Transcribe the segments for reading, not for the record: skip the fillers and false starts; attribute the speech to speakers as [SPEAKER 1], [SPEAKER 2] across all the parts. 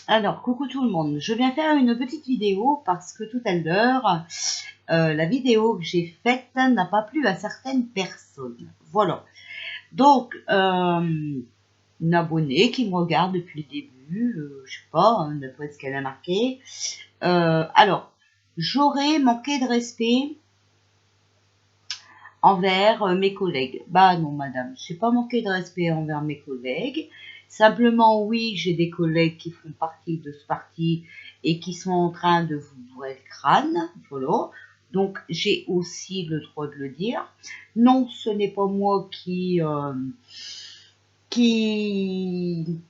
[SPEAKER 1] Alors, coucou tout le monde. Je viens faire une petite vidéo parce que tout à l'heure, la vidéo que j'ai faite n'a pas plu à certaines personnes. Voilà. Donc, une abonnée qui me regarde depuis le début, je sais pas, hein, d'après ce qu'elle a marqué. Alors, j'aurais manqué de respect envers mes collègues. Bah non, madame, je n'ai pas manqué de respect envers mes collègues. Simplement, oui, j'ai des collègues qui font partie de ce parti et qui sont en train de vous bourrer le crâne. Voilà. Donc, j'ai aussi le droit de le dire. Non, ce n'est pas moi qui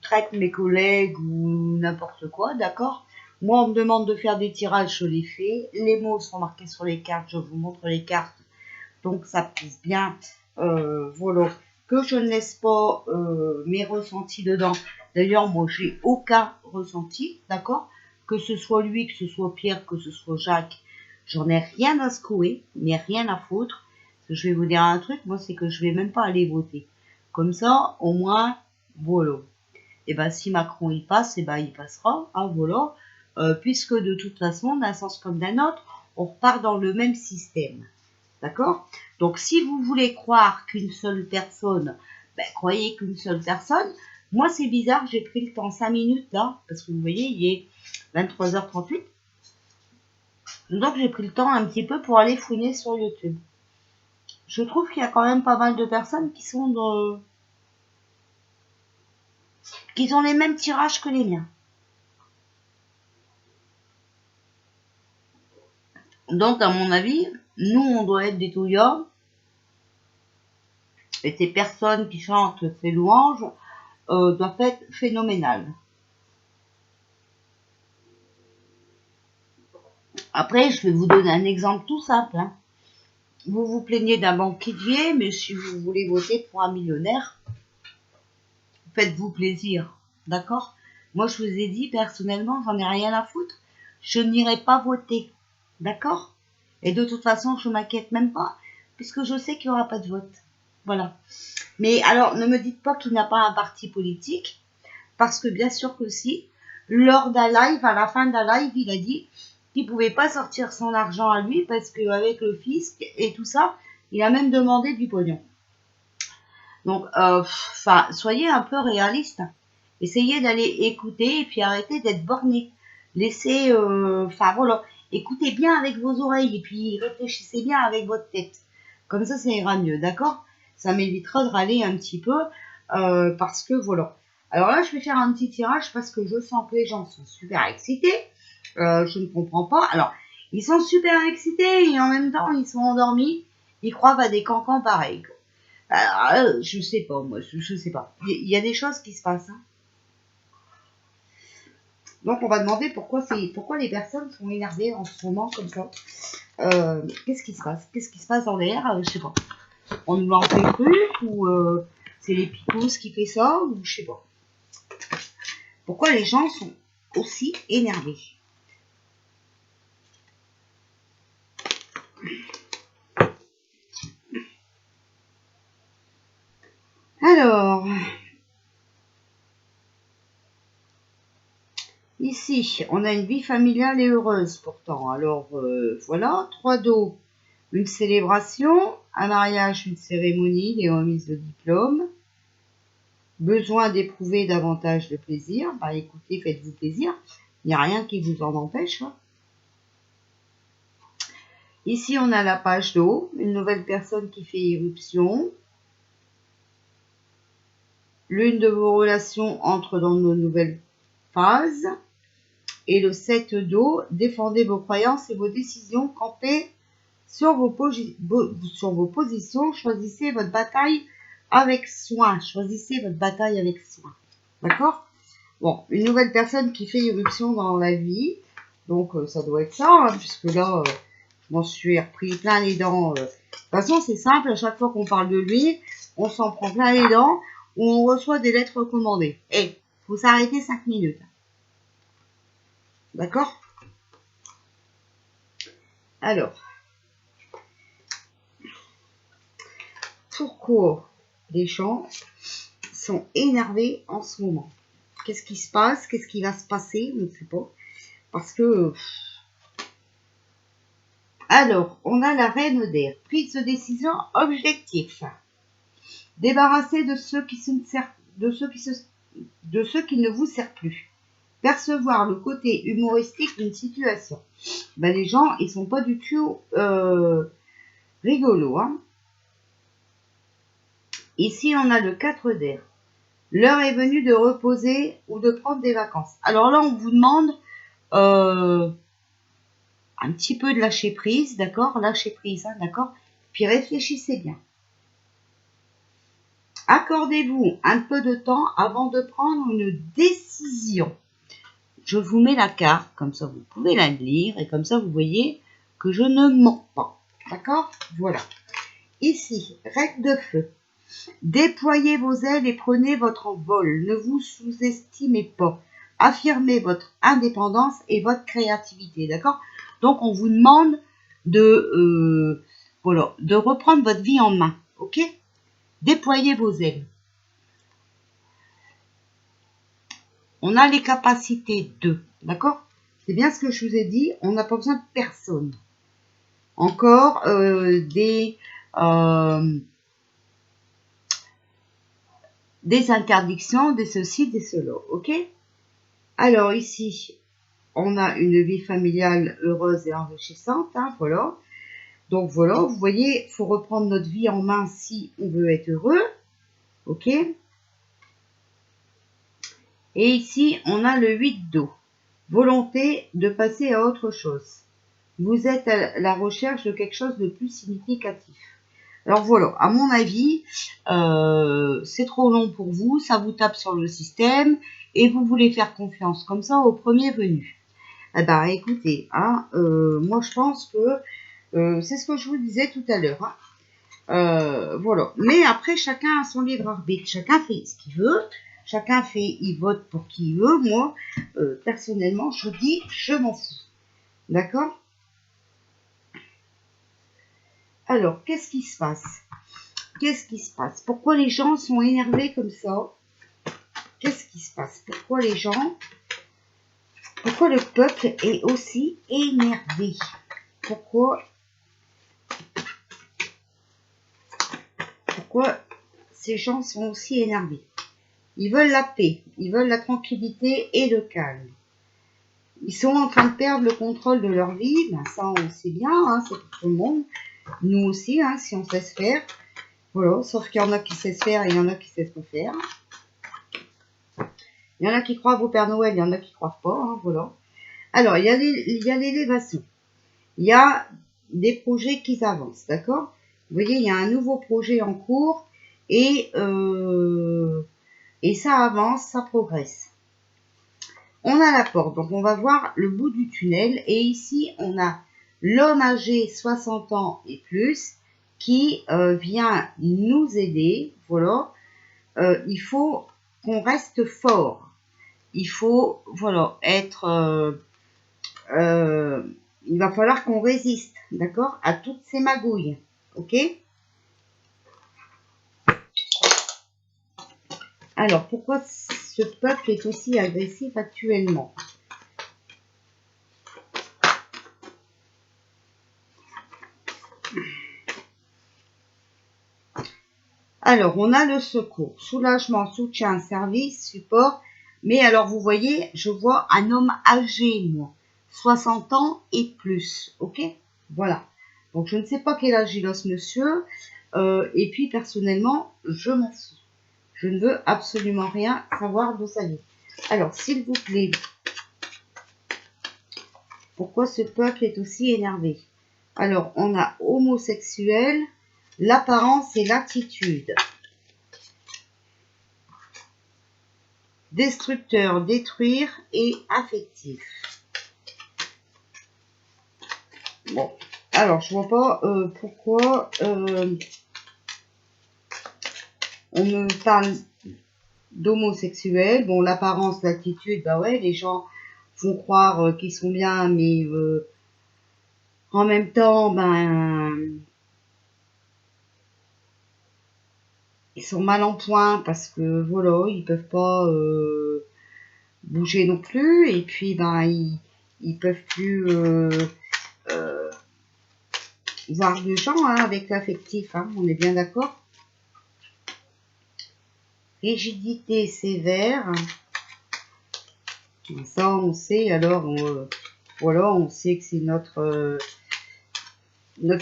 [SPEAKER 1] traite mes collègues ou n'importe quoi, d'accord? Moi, on me demande de faire des tirages, je les fais. Les mots sont marqués sur les cartes, je vous montre les cartes. Donc, ça prouve bien, voilà, que je ne laisse pas mes ressentis dedans. D'ailleurs, moi, j'ai aucun ressenti, d'accord? Que ce soit lui, que ce soit Pierre, que ce soit Jacques, j'en ai rien à secouer, mais rien à foutre. Je vais vous dire un truc, moi, c'est que je vais même pas aller voter. Comme ça, au moins, voilà. Et ben, si Macron il passe, et ben, il passera, hein, voilà. Puisque de toute façon, d'un sens comme d'un autre, on repart dans le même système. D'accord? Donc, si vous voulez croire qu'une seule personne, ben, croyez qu'une seule personne. Moi, c'est bizarre, j'ai pris le temps 5 minutes là, parce que vous voyez, il est 23h38. Donc, j'ai pris le temps un petit peu pour aller fouiner sur YouTube. Je trouve qu'il y a quand même pas mal de personnes qui ont les mêmes tirages que les miens. Donc, à mon avis, nous, on doit être des touillards. Et ces personnes qui chantent ces louanges doivent être phénoménales. Après, je vais vous donner un exemple tout simple. Hein. Vous vous plaignez d'un banquier, mais si vous voulez voter pour un millionnaire, faites-vous plaisir. D'accord? Moi, je vous ai dit, personnellement, j'en ai rien à foutre. Je n'irai pas voter. D'accord? Et de toute façon, je m'inquiète même pas, puisque je sais qu'il n'y aura pas de vote. Voilà. Mais alors, ne me dites pas qu'il n'a pas un parti politique, parce que bien sûr que si, lors d'un live, à la fin d'un live, il a dit qu'il pouvait pas sortir son argent à lui, parce qu'avec le fisc et tout ça, il a même demandé du pognon. Donc, soyez un peu réaliste. Essayez d'aller écouter et puis arrêtez d'être borné. Laissez, voilà, écoutez bien avec vos oreilles et puis réfléchissez bien avec votre tête. Comme ça ira mieux, d'accord? Ça m'évitera de râler un petit peu parce que voilà. Alors là, je vais faire un petit tirage parce que je sens que les gens sont super excités. Je ne comprends pas. Alors, ils sont super excités et en même temps, ils sont endormis. Ils croient à des cancans pareils. Alors, je sais pas, moi, je sais pas. Il y a des choses qui se passent. Hein. Donc, on va demander pourquoi les personnes sont énervées en ce moment comme ça. Qu'est-ce qui se passe? Qu'est-ce qui se passe dans l'air? Je sais pas. On nous l'a fait cru ou c'est les picos qui fait ça ou je sais pas. Pourquoi les gens sont aussi énervés? Alors, ici, on a une vie familiale et heureuse pourtant. Alors, voilà, 3 d'eau, une célébration, un mariage, une cérémonie, des remises de diplôme. Besoin d'éprouver davantage de plaisir. Bah écoutez, faites-vous plaisir. Il n'y a rien qui vous en empêche. Hein. Ici, on a la page d'eau, une nouvelle personne qui fait irruption. L'une de vos relations entre dans nos nouvelles phases. Et le 7 d'eau, défendez vos croyances et vos décisions, campez sur vos positions, choisissez votre bataille avec soin. Choisissez votre bataille avec soin. D'accord? Bon, une nouvelle personne qui fait irruption dans la vie. Donc, ça doit être ça, hein, puisque là, je m'en suis repris plein les dents. De toute façon, c'est simple, à chaque fois qu'on parle de lui, on s'en prend plein les dents, ou on reçoit des lettres recommandées. Et faut s'arrêter 5 minutes. D'accord? Alors, pourquoi les gens sont énervés en ce moment? Qu'est-ce qui se passe? Qu'est-ce qui va se passer? On ne sait pas. Parce que... Alors, on a la reine d'air. Prise de décision, objectif. Débarrasser de ceux qui ne vous servent plus. Percevoir le côté humoristique d'une situation. Ben, les gens, ils sont pas du tout rigolos. Hein. Ici, on a le 4 d'air. L'heure est venue de reposer ou de prendre des vacances. Alors là, on vous demande un petit peu de lâcher prise, d'accord? Lâcher prise, hein, d'accord? Puis réfléchissez bien. Accordez-vous un peu de temps avant de prendre une décision. Je vous mets la carte, comme ça vous pouvez la lire, et comme ça vous voyez que je ne mens pas. D'accord? Voilà. Ici, règle de feu. Déployez vos ailes et prenez votre envol. Ne vous sous-estimez pas. Affirmez votre indépendance et votre créativité. D'accord? Donc, on vous demande de reprendre votre vie en main. Ok? Déployez vos ailes. On a les capacités de. D'accord? C'est bien ce que je vous ai dit. On n'a pas besoin de personne. Encore des interdictions, des ceci, des cela. Ok? Alors ici, on a une vie familiale heureuse et enrichissante. Hein, voilà. Donc voilà, vous voyez, il faut reprendre notre vie en main si on veut être heureux. Ok? Et ici, on a le 8 d'eau. Volonté de passer à autre chose. Vous êtes à la recherche de quelque chose de plus significatif. Alors voilà, à mon avis, c'est trop long pour vous, ça vous tape sur le système et vous voulez faire confiance comme ça au premier venu. Eh ben écoutez, hein, moi je pense que c'est ce que je vous disais tout à l'heure. Hein. Voilà. Mais après, chacun a son libre arbitre, chacun fait ce qu'il veut, chacun fait, il vote pour qui il veut. Moi, personnellement, je dis, je m'en fous. D'accord? Alors, qu'est-ce qui se passe? Qu'est-ce qui se passe? Pourquoi les gens sont énervés comme ça? Qu'est-ce qui se passe? Pourquoi le peuple est aussi énervé? Pourquoi ces gens sont aussi énervés? Ils veulent la paix, ils veulent la tranquillité et le calme. Ils sont en train de perdre le contrôle de leur vie, ben ça on sait bien, hein, c'est pour tout le monde. Nous aussi, hein, si on sait se faire. Voilà, sauf qu'il y en a qui savent faire et il y en a qui ne savent pas faire. Il y en a qui croient au Père Noël, il y en a qui ne croient pas, hein, voilà. Alors, il y a l'élévation. Il y a des projets qui avancent, d'accord? Vous voyez, il y a un nouveau projet en cours et ça avance, ça progresse. On a la porte, donc on va voir le bout du tunnel. Et ici, on a l'homme âgé 60 ans et plus qui vient nous aider. Voilà. Il faut qu'on reste fort. Il faut, voilà, être... il va falloir qu'on résiste, d'accord, à toutes ces magouilles. Ok? Alors, pourquoi ce peuple est aussi agressif actuellement? Alors, on a le secours, soulagement, soutien, service, support. Mais alors, vous voyez, je vois un homme âgé, moi. 60 ans et plus. Ok? Voilà. Donc, je ne sais pas quel âge il a ce monsieur. Et puis, personnellement, je m'en fous. Je ne veux absolument rien savoir de sa vie. Alors, s'il vous plaît, pourquoi ce peuple est aussi énervé? Alors, on a homosexuel, l'apparence et l'attitude. Destructeur, détruire et affectif. Bon, alors je vois pas pourquoi on me parle d'homosexuel. Bon, l'apparence, l'attitude, bah ouais, les gens font croire qu'ils sont bien, mais en même temps, ben ils sont mal en point parce que voilà, ils peuvent pas bouger non plus. Et puis, ben, ils peuvent plus voir de gens hein, avec l'affectif. Hein, on est bien d'accord. Rigidité sévère. Ça, on sait. Alors, voilà, on sait que c'est notre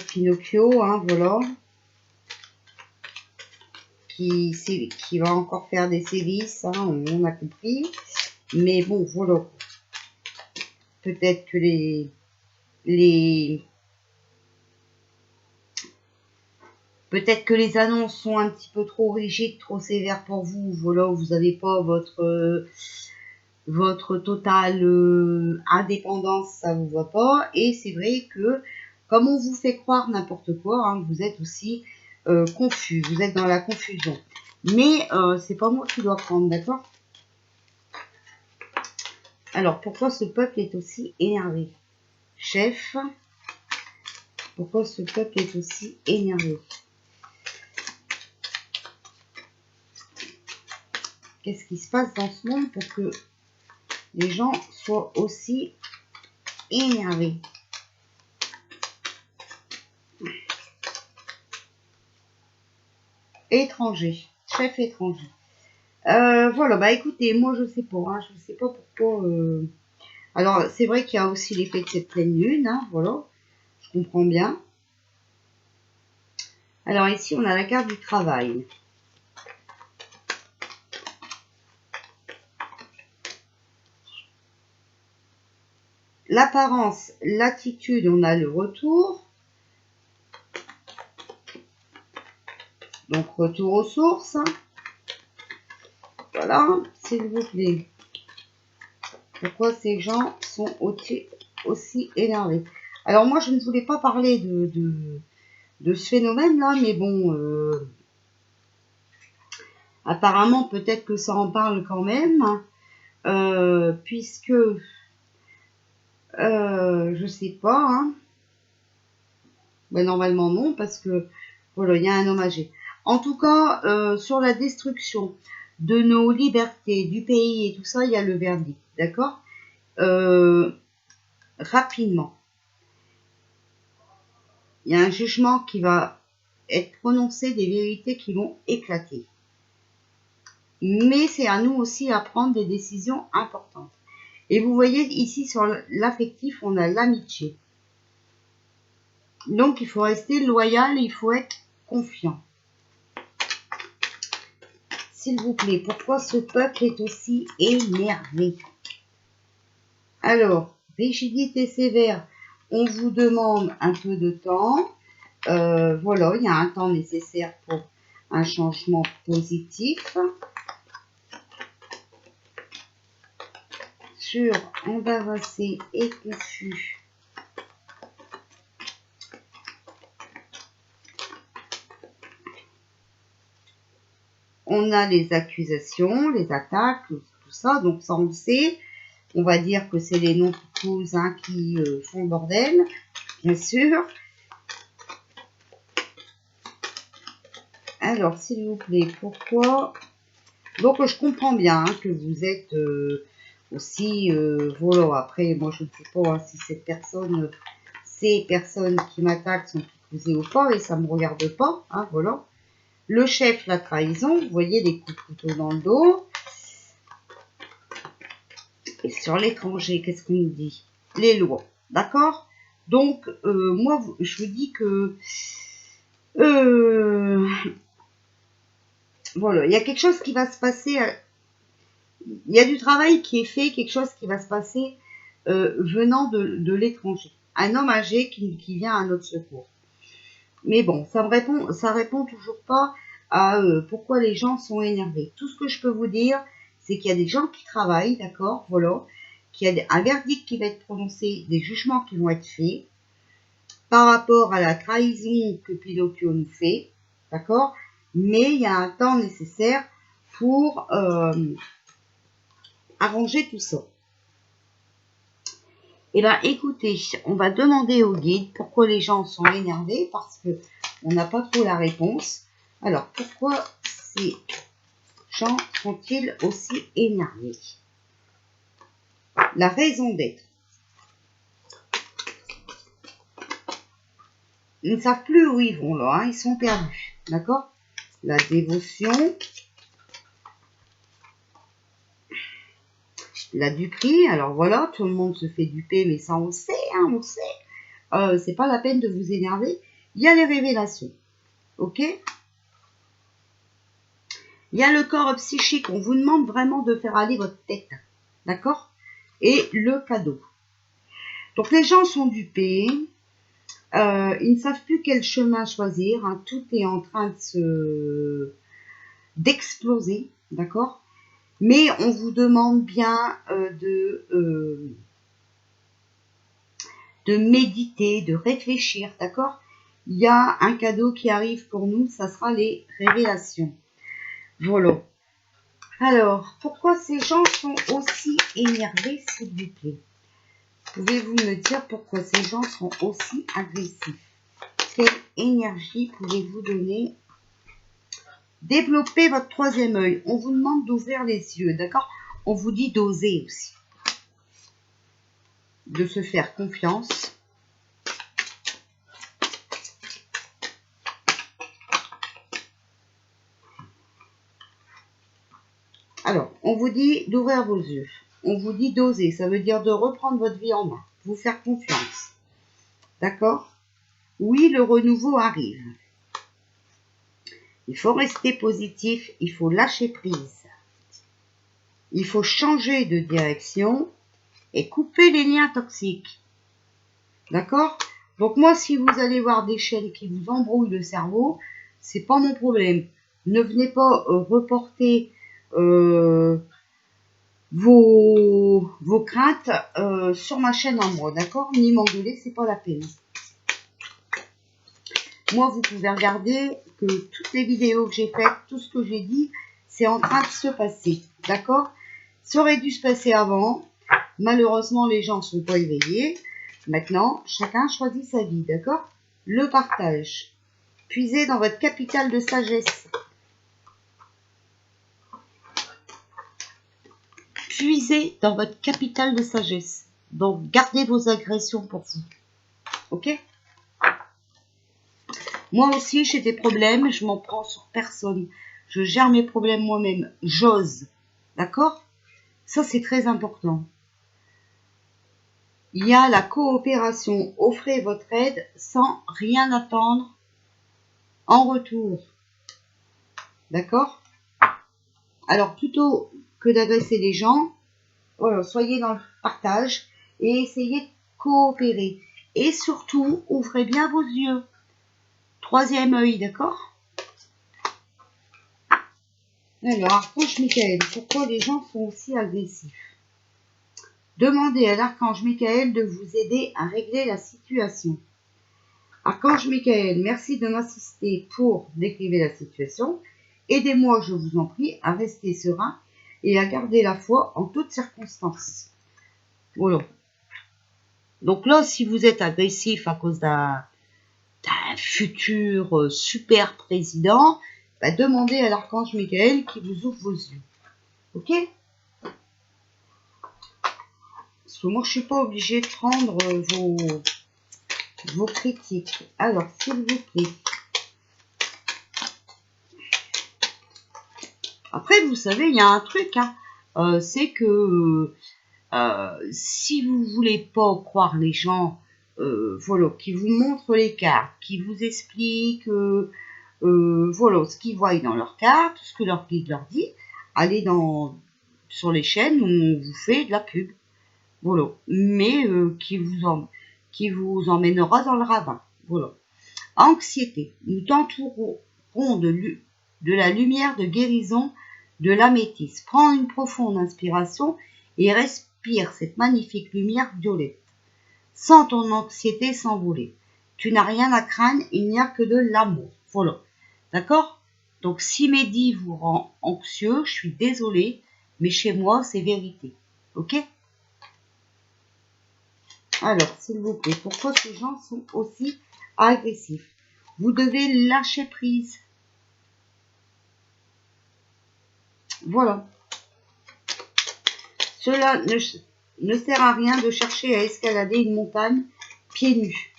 [SPEAKER 1] Pinocchio. Hein, voilà. Qui va encore faire des sévices. Hein, on a compris. Mais bon, voilà. Peut-être que peut-être que les annonces sont un petit peu trop rigides, trop sévères pour vous. Voilà, vous n'avez pas votre totale indépendance, ça vous va pas. Et c'est vrai que comme on vous fait croire n'importe quoi, hein, vous êtes aussi confus, vous êtes dans la confusion. Mais c'est pas moi qui dois prendre, d'accord? Alors, pourquoi ce peuple est aussi énervé? Chef, pourquoi ce peuple est aussi énervé? Qu'est-ce qui se passe dans ce monde pour que les gens soient aussi énervés? Étranger, chef étranger. Voilà, bah écoutez, moi je sais pas, hein, je sais pas pourquoi. Alors c'est vrai qu'il y a aussi l'effet de cette pleine lune, hein, voilà, je comprends bien. Alors ici on a la carte du travail. L'apparence, l'attitude, on a le retour. Donc retour aux sources. Voilà, s'il vous plaît. Pourquoi ces gens sont aussi énervés? Alors moi je ne voulais pas parler de ce phénomène-là, mais bon, apparemment peut-être que ça en parle quand même, puisque je sais pas, hein. Ben, normalement non, parce que voilà, il y a un homme âgé. En tout cas, sur la destruction de nos libertés, du pays et tout ça, il y a le verdict, d'accord? Rapidement, il y a un jugement qui va être prononcé, des vérités qui vont éclater. Mais c'est à nous aussi à prendre des décisions importantes. Et vous voyez ici sur l'affectif, on a l'amitié. Donc il faut rester loyal, il faut être confiant. S'il vous plaît, pourquoi ce peuple est aussi énervé? Alors, rigidité sévère, on vous demande un peu de temps. Voilà, il y a un temps nécessaire pour un changement positif. Sur embarrassé et confus. On a les accusations, les attaques, tout ça. Donc ça, on le sait. On va dire que c'est les non-causes hein, qui font le bordel, bien sûr. Alors, s'il vous plaît, pourquoi... Donc, je comprends bien hein, que vous êtes aussi... voilà, après, moi, je ne sais pas hein, si ces personnes qui m'attaquent sont accusées ou pas, et ça ne me regarde pas, hein, voilà. Le chef, la trahison, vous voyez des coups de couteau dans le dos. Et sur l'étranger, qu'est-ce qu'on nous dit? Les lois, d'accord? Donc, moi, je vous dis que... voilà, il y a quelque chose qui va se passer... il y a du travail qui est fait, quelque chose qui va se passer venant de l'étranger. Un homme âgé qui vient à notre secours. Mais bon, ça répond toujours pas à pourquoi les gens sont énervés. Tout ce que je peux vous dire, c'est qu'il y a des gens qui travaillent, d'accord, voilà, qu'il y a un verdict qui va être prononcé, des jugements qui vont être faits par rapport à la trahison que Pinocchio nous fait, d'accord, mais il y a un temps nécessaire pour arranger tout ça. Eh bien, écoutez, on va demander au guide pourquoi les gens sont énervés, parce que on n'a pas trop la réponse. Alors, pourquoi ces gens sont-ils aussi énervés? la raison d'être. Ils ne savent plus où ils vont là, hein, ils sont perdus. D'accord? La dévotion. La duperie. Alors voilà, tout le monde se fait duper, mais ça on le sait, hein, on le sait. C'est pas la peine de vous énerver. Il y a les révélations. Ok? Il y a le corps psychique. On vous demande vraiment de faire aller votre tête. D'accord? Et le cadeau. Donc les gens sont dupés. Ils ne savent plus quel chemin choisir. Hein. Tout est en train d'exploser. D'accord? Mais on vous demande bien de méditer, de réfléchir. D'accord? Il y a un cadeau qui arrive pour nous. Ça sera les révélations. Voilà. Alors, pourquoi ces gens sont aussi énervés, s'il vous plaît? Pouvez-vous me dire pourquoi ces gens sont aussi agressifs? Quelle énergie pouvez-vous donner? Développez votre troisième œil. On vous demande d'ouvrir les yeux, d'accord? On vous dit d'oser aussi. De se faire confiance. Alors, on vous dit d'ouvrir vos yeux. On vous dit d'oser. Ça veut dire de reprendre votre vie en main. Vous faire confiance. D'accord? Oui, le renouveau arrive. Il faut rester positif. Il faut lâcher prise. Il faut changer de direction et couper les liens toxiques. D'accord? Donc moi, si vous allez voir des chaînes qui vous embrouillent le cerveau, c'est pas mon problème. Ne venez pas reporter vos craintes sur ma chaîne à moi, d'accord? Ni m'engueuler, c'est pas la peine. Moi, vous pouvez regarder que toutes les vidéos que j'ai faites, tout ce que j'ai dit, c'est en train de se passer, d'accord? Ça aurait dû se passer avant. Malheureusement, les gens ne sont pas éveillés. Maintenant, chacun choisit sa vie, d'accord? Le partage. Puisez dans votre capital de sagesse. Puisez dans votre capital de sagesse. Donc, gardez vos agressions pour vous. Ok? Moi aussi, j'ai des problèmes. Je m'en prends sur personne. Je gère mes problèmes moi-même. J'ose. D'accord? Ça, c'est très important. Il y a la coopération. Offrez votre aide sans rien attendre en retour. D'accord? Alors, plutôt que d'agresser les gens, voilà, soyez dans le partage et essayez de coopérer. Et surtout, ouvrez bien vos yeux. Troisième œil, d'accord? Alors, Archange Michael, pourquoi les gens sont aussi agressifs? Demandez à l'Archange Michael de vous aider à régler la situation. Archange Michael, merci de m'assister pour décrire la situation. Aidez-moi, je vous en prie, à rester serein et à garder la foi en toutes circonstances. Voilà. Donc là, si vous êtes agressif à cause d'un futur super président, bah, demandez à l'Archange Michael qui vous ouvre vos yeux. Ok? Parce que moi, je suis pas obligée de prendre vos critiques. Alors, s'il vous plaît. Après, vous savez, il y a un truc, hein, c'est que si vous voulez pas croire les gens, voilà, qui vous montrent les cartes, qui vous expliquent, voilà, ce qu'ils voient dans leurs cartes, ce que leur guide leur dit, allez sur les chaînes où on vous fait de la pub, voilà, mais qui vous emmènera dans le ravin, voilà. Anxiété, nous t'entourerons de la lumière de guérison de l'améthyste. Prends une profonde inspiration et respire cette magnifique lumière violette. Sens ton anxiété s'envoler. Tu n'as rien à craindre, il n'y a que de l'amour. Voilà. D'accord? Donc si Mehdi vous rend anxieux, je suis désolée, mais chez moi, c'est vérité. Ok? Alors, s'il vous plaît, pourquoi ces gens sont aussi agressifs? Vous devez lâcher prise. Voilà. Ne sert à rien de chercher à escalader une montagne pieds nus.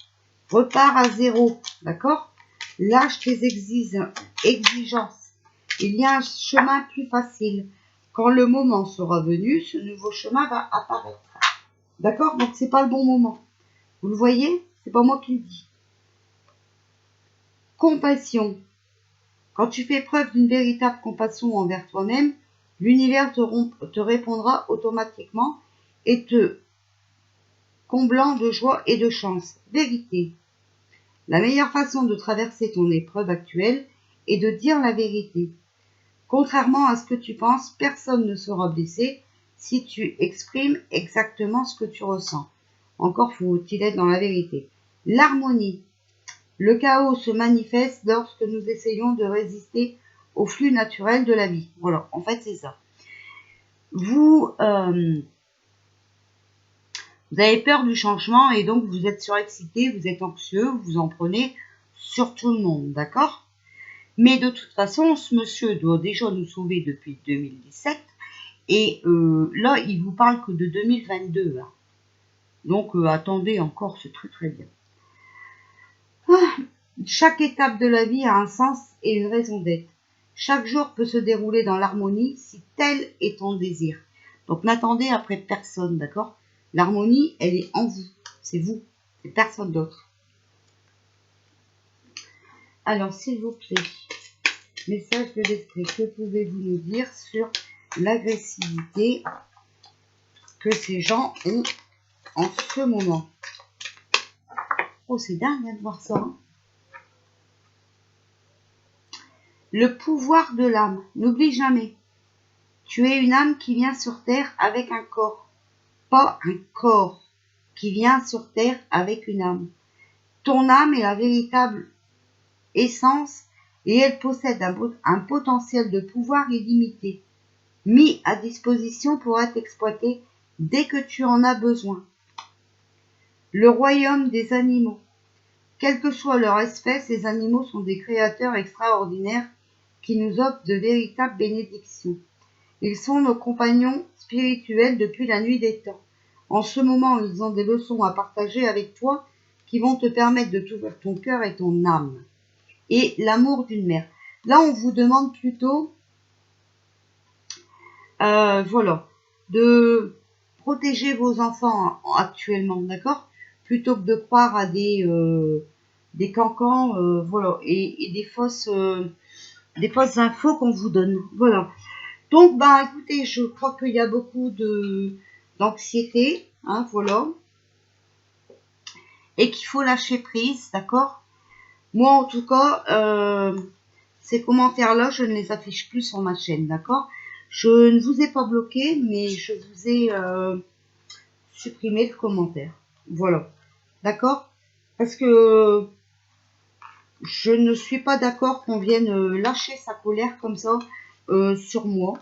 [SPEAKER 1] Repars à zéro, d'accord? Lâche tes exigences. Il y a un chemin plus facile. Quand le moment sera venu, ce nouveau chemin va apparaître. D'accord? Donc, c'est pas le bon moment. Vous le voyez? C'est pas moi qui le dis. Compassion. Quand tu fais preuve d'une véritable compassion envers toi-même, l'univers te répondra automatiquement et te comblant de joie et de chance. Vérité. La meilleure façon de traverser ton épreuve actuelle est de dire la vérité. Contrairement à ce que tu penses, personne ne sera blessé si tu exprimes exactement ce que tu ressens. Encore faut-il être dans la vérité. L'harmonie. Le chaos se manifeste lorsque nous essayons de résister au flux naturel de la vie. Voilà, en fait c'est ça. Vous avez peur du changement et donc vous êtes surexcité, vous êtes anxieux, vous en prenez sur tout le monde, d'accord? Mais de toute façon, ce monsieur doit déjà nous sauver depuis 2017 et là, il vous parle que de 2022. Hein. Donc attendez encore, c'est très très bien. Chaque étape de la vie a un sens et une raison d'être. Chaque jour peut se dérouler dans l'harmonie si tel est ton désir. Donc n'attendez après personne, d'accord? L'harmonie, elle est en vous. C'est personne d'autre. Alors, s'il vous plaît, message de l'esprit, que pouvez-vous nous dire sur l'agressivité que ces gens ont en ce moment? Oh, c'est dingue de voir ça. Hein. Le pouvoir de l'âme. N'oublie jamais. Tu es une âme qui vient sur Terre avec un corps. Pas un corps qui vient sur Terre avec une âme. Ton âme est la véritable essence et elle possède un potentiel de pouvoir illimité, mis à disposition pour être exploité dès que tu en as besoin. Le royaume des animaux. Quelle que soit leur espèce, les animaux sont des créateurs extraordinaires qui nous offrent de véritables bénédictions. Ils sont nos compagnons spirituels depuis la nuit des temps. En ce moment, ils ont des leçons à partager avec toi qui vont te permettre de t'ouvrir ton cœur et ton âme. Et l'amour d'une mère. Là, on vous demande plutôt, voilà, de protéger vos enfants actuellement, d'accord? Plutôt que de croire à des cancans, voilà, et des fausses infos qu'on vous donne, voilà. Donc, bah, écoutez, je crois qu'il y a beaucoup d'anxiété, hein, voilà, et qu'il faut lâcher prise, d'accord? Moi, en tout cas, ces commentaires-là, je ne les affiche plus sur ma chaîne, d'accord? Je ne vous ai pas bloqué, mais je vous ai supprimé le commentaire. Voilà, d'accord? Parce que je ne suis pas d'accord qu'on vienne lâcher sa colère comme ça sur moi.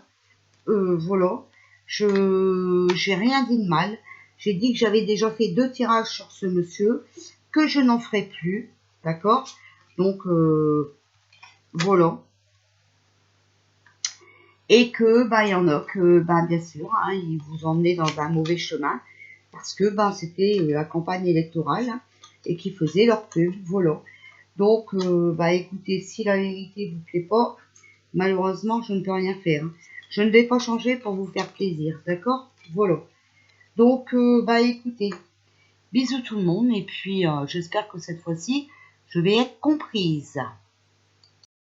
[SPEAKER 1] Voilà, j'ai rien dit de mal. J'ai dit que j'avais déjà fait 2 tirages sur ce monsieur, que je n'en ferai plus, d'accord? Donc, voilà. Et que, bah, il y en a que, bah, bien sûr, hein, ils vous emmenaient dans un mauvais chemin, parce que, bah, c'était la campagne électorale, hein, et qu'ils faisaient leur pub, voilà. Donc, bah, écoutez, si la vérité vous plaît pas, malheureusement, je ne peux rien faire. Hein. Je ne vais pas changer pour vous faire plaisir, d'accord? Voilà. Donc, bah, écoutez, bisous tout le monde, et puis, j'espère que cette fois-ci, je vais être comprise.